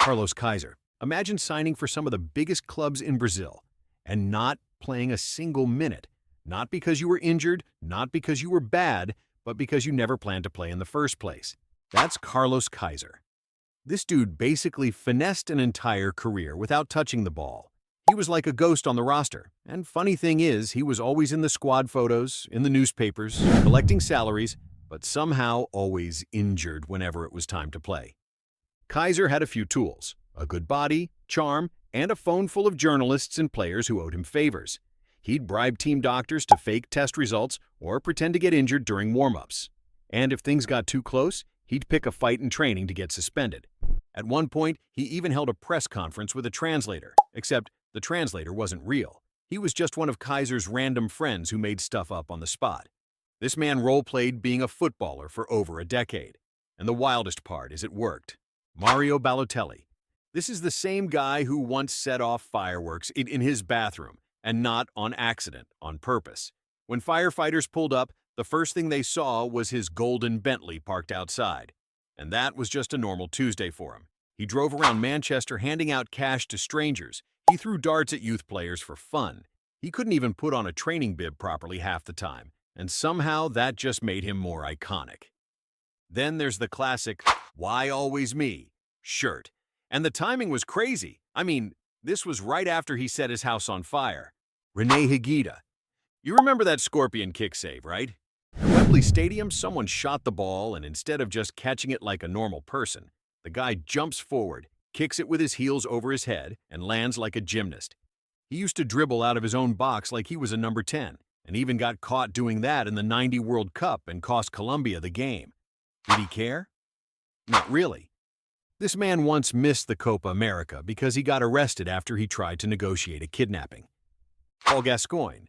Carlos Kaiser. Imagine signing for some of the biggest clubs in Brazil and not playing a single minute. Not because you were injured, not because you were bad, but because you never planned to play in the first place. That's Carlos Kaiser. This dude basically finessed an entire career without touching the ball. He was like a ghost on the roster. And funny thing is, he was always in the squad photos, in the newspapers, collecting salaries, but somehow always injured whenever it was time to play. Kaiser had a few tools: a good body, charm, and a phone full of journalists and players who owed him favors. He'd bribe team doctors to fake test results or pretend to get injured during warm-ups. And if things got too close, he'd pick a fight in training to get suspended. At one point, he even held a press conference with a translator, except the translator wasn't real. He was just one of Kaiser's random friends who made stuff up on the spot. This man role-played being a footballer for over a decade. And the wildest part is it worked. Mario Balotelli. This is the same guy who once set off fireworks in his bathroom, and not on accident, on purpose. When firefighters pulled up, the first thing they saw was his golden Bentley parked outside. And that was just a normal Tuesday for him. He drove around Manchester handing out cash to strangers. He threw darts at youth players for fun. He couldn't even put on a training bib properly half the time, and somehow that just made him more iconic. Then there's the classic, "Why always me?" shirt. And the timing was crazy. I mean, this was right after he set his house on fire. René Higuita. You remember that scorpion kick save, right? At Wembley Stadium, someone shot the ball, and instead of just catching it like a normal person, the guy jumps forward, kicks it with his heels over his head, and lands like a gymnast. He used to dribble out of his own box like he was a number 10, and even got caught doing that in the '90 World Cup and cost Colombia the game. Did he care? Not really. This man once missed the Copa America because he got arrested after he tried to negotiate a kidnapping. Paul Gascoigne.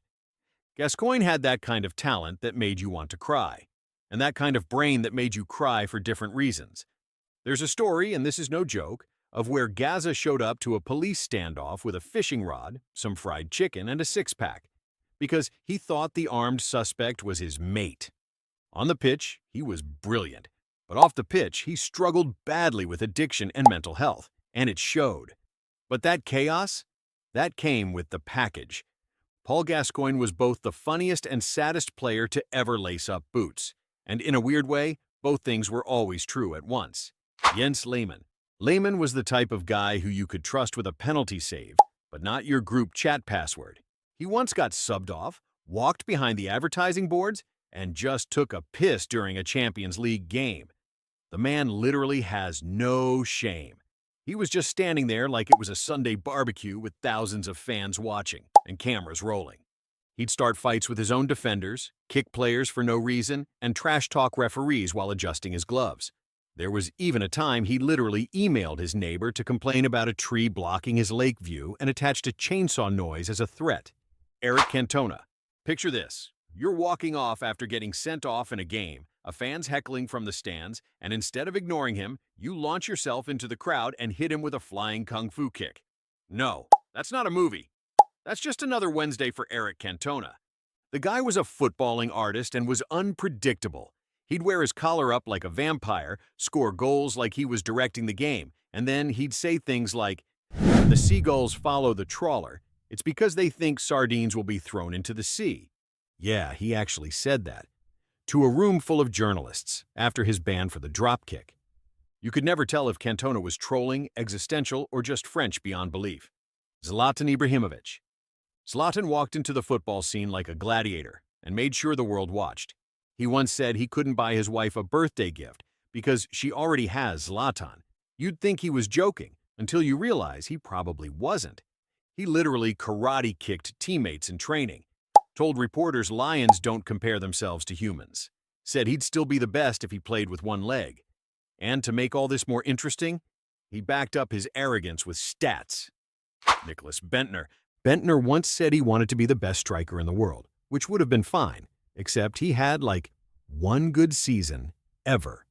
Gascoigne had that kind of talent that made you want to cry, and that kind of brain that made you cry for different reasons. There's a story, and this is no joke, of where Gaza showed up to a police standoff with a fishing rod, some fried chicken, and a six-pack, because he thought the armed suspect was his mate. On the pitch, he was brilliant, but off the pitch, he struggled badly with addiction and mental health, and it showed. But that chaos? That came with the package. Paul Gascoigne was both the funniest and saddest player to ever lace up boots, and in a weird way, both things were always true at once. Jens Lehmann. Lehmann was the type of guy who you could trust with a penalty save, but not your group chat password. He once got subbed off, walked behind the advertising boards, and just took a piss during a Champions League game. The man literally has no shame. He was just standing there like it was a Sunday barbecue with thousands of fans watching and cameras rolling. He'd start fights with his own defenders, kick players for no reason, and trash-talk referees while adjusting his gloves. There was even a time he literally emailed his neighbor to complain about a tree blocking his lake view and attached a chainsaw noise as a threat. Eric Cantona. Picture this. You're walking off after getting sent off in a game, a fan's heckling from the stands, and instead of ignoring him, you launch yourself into the crowd and hit him with a flying kung fu kick. No, that's not a movie. That's just another Wednesday for Eric Cantona. The guy was a footballing artist and was unpredictable. He'd wear his collar up like a vampire, score goals like he was directing the game, and then he'd say things like, "When the seagulls follow the trawler, it's because they think sardines will be thrown into the sea." Yeah, he actually said that. To a room full of journalists after his ban for the dropkick. You could never tell if Cantona was trolling, existential, or just French beyond belief. Zlatan Ibrahimovic. Zlatan walked into the football scene like a gladiator and made sure the world watched. He once said he couldn't buy his wife a birthday gift because she already has Zlatan. You'd think he was joking until you realize he probably wasn't. He literally karate-kicked teammates in training, told reporters lions don't compare themselves to humans, said he'd still be the best if he played with one leg. And to make all this more interesting, he backed up his arrogance with stats. Nicklas Bendtner. Bendtner once said he wanted to be the best striker in the world, which would have been fine, except he had, like, one good season ever.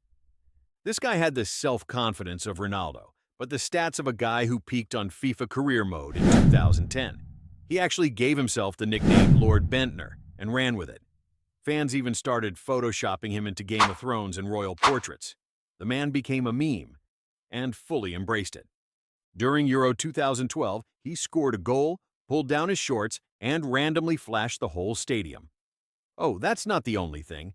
This guy had the self-confidence of Ronaldo, but the stats of a guy who peaked on FIFA career mode in 2010. He actually gave himself the nickname Lord Bendtner and ran with it. Fans even started photoshopping him into Game of Thrones and royal portraits. The man became a meme and fully embraced it. During Euro 2012, he scored a goal, pulled down his shorts, and randomly flashed the whole stadium. Oh, that's not the only thing.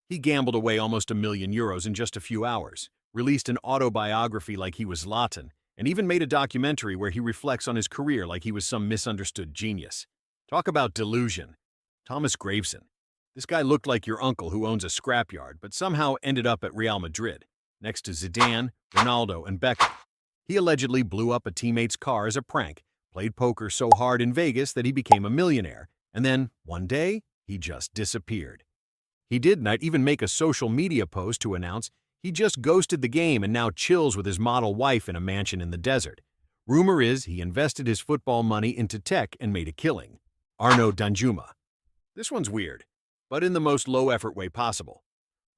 He gambled away almost €1 million in just a few hours, released an autobiography like he was Zlatan, and even made a documentary where he reflects on his career like he was some misunderstood genius. Talk about delusion. Thomas Gravesen. This guy looked like your uncle who owns a scrapyard, but somehow ended up at Real Madrid, next to Zidane, Ronaldo, and Beckham. He allegedly blew up a teammate's car as a prank, played poker so hard in Vegas that he became a millionaire, and then, one day, he just disappeared. He did not even make a social media post to announce he just ghosted the game and now chills with his model wife in a mansion in the desert. Rumor is he invested his football money into tech and made a killing. Arnaut Danjuma. This one's weird, but in the most low-effort way possible.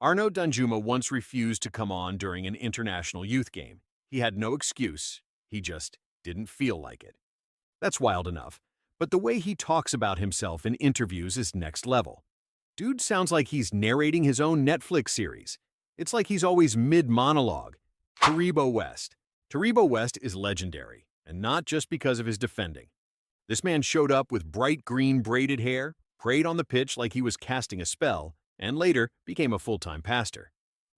Arnaut Danjuma once refused to come on during an international youth game. He had no excuse. He just didn't feel like it. That's wild enough, but the way he talks about himself in interviews is next level. Dude sounds like he's narrating his own Netflix series. It's like he's always mid-monologue. Taribo West. Taribo West is legendary, and not just because of his defending. This man showed up with bright green braided hair, prayed on the pitch like he was casting a spell, and later became a full-time pastor.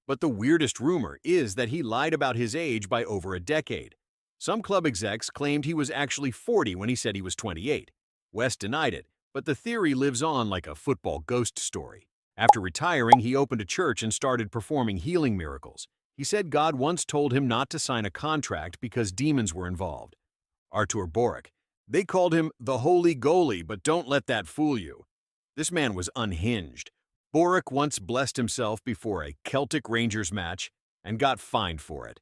But the weirdest rumor is that he lied about his age by over a decade. Some club execs claimed he was actually 40 when he said he was 28. West denied it, but the theory lives on like a football ghost story. After retiring, he opened a church and started performing healing miracles. He said God once told him not to sign a contract because demons were involved. Artur Boruc. They called him the holy goalie, but don't let that fool you. This man was unhinged. Boruc once blessed himself before a Celtic Rangers match and got fined for it.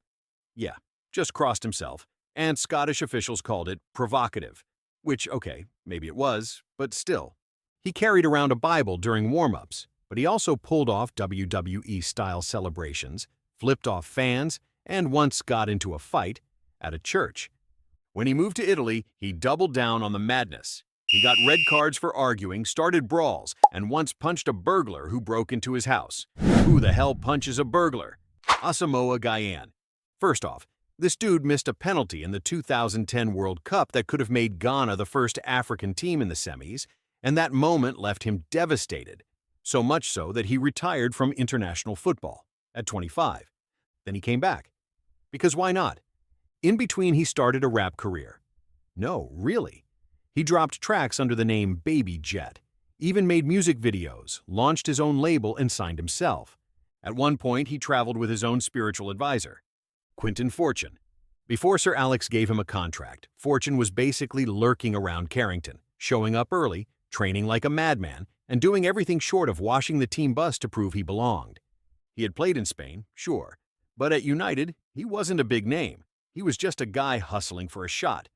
Yeah, just crossed himself, and Scottish officials called it provocative. Which, okay, maybe it was, but still. He carried around a Bible during warm-ups, but he also pulled off WWE-style celebrations, flipped off fans, and once got into a fight at a church. When he moved to Italy, he doubled down on the madness. He got red cards for arguing, started brawls, and once punched a burglar who broke into his house. Who the hell punches a burglar? Asamoah Gyan. First off, this dude missed a penalty in the 2010 World Cup that could have made Ghana the first African team in the semis, and that moment left him devastated, so much so that he retired from international football at 25. Then he came back. Because why not? In between, he started a rap career. No, really. He dropped tracks under the name Baby Jet, even made music videos, launched his own label, and signed himself. At one point, he traveled with his own spiritual advisor, Quentin Fortune. Before Sir Alex gave him a contract, Fortune was basically lurking around Carrington, showing up early, training like a madman, and doing everything short of washing the team bus to prove he belonged. He had played in Spain, sure, but at United, he wasn't a big name. He was just a guy hustling for a shot.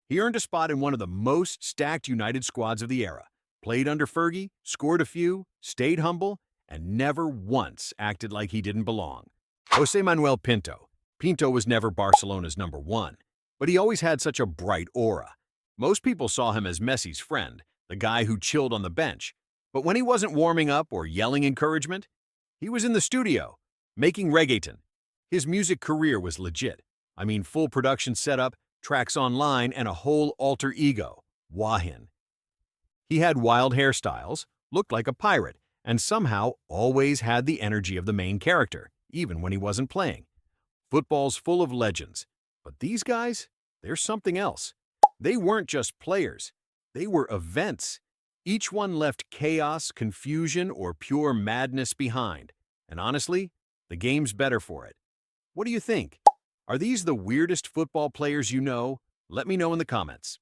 He earned a spot in one of the most stacked United squads of the era, played under Fergie, scored a few, stayed humble, and never once acted like he didn't belong. José Manuel Pinto. Pinto was never Barcelona's number one, but he always had such a bright aura. Most people saw him as Messi's friend, the guy who chilled on the bench. But when he wasn't warming up or yelling encouragement, he was in the studio, making reggaeton. His music career was legit. I mean, full production setup, tracks online, and a whole alter ego, Wahin. He had wild hairstyles, looked like a pirate, and somehow always had the energy of the main character, even when he wasn't playing. Football's full of legends, but these guys, they're something else. They weren't just players, they were events. Each one left chaos, confusion, or pure madness behind. And honestly, the game's better for it. What do you think? Are these the weirdest football players you know? Let me know in the comments.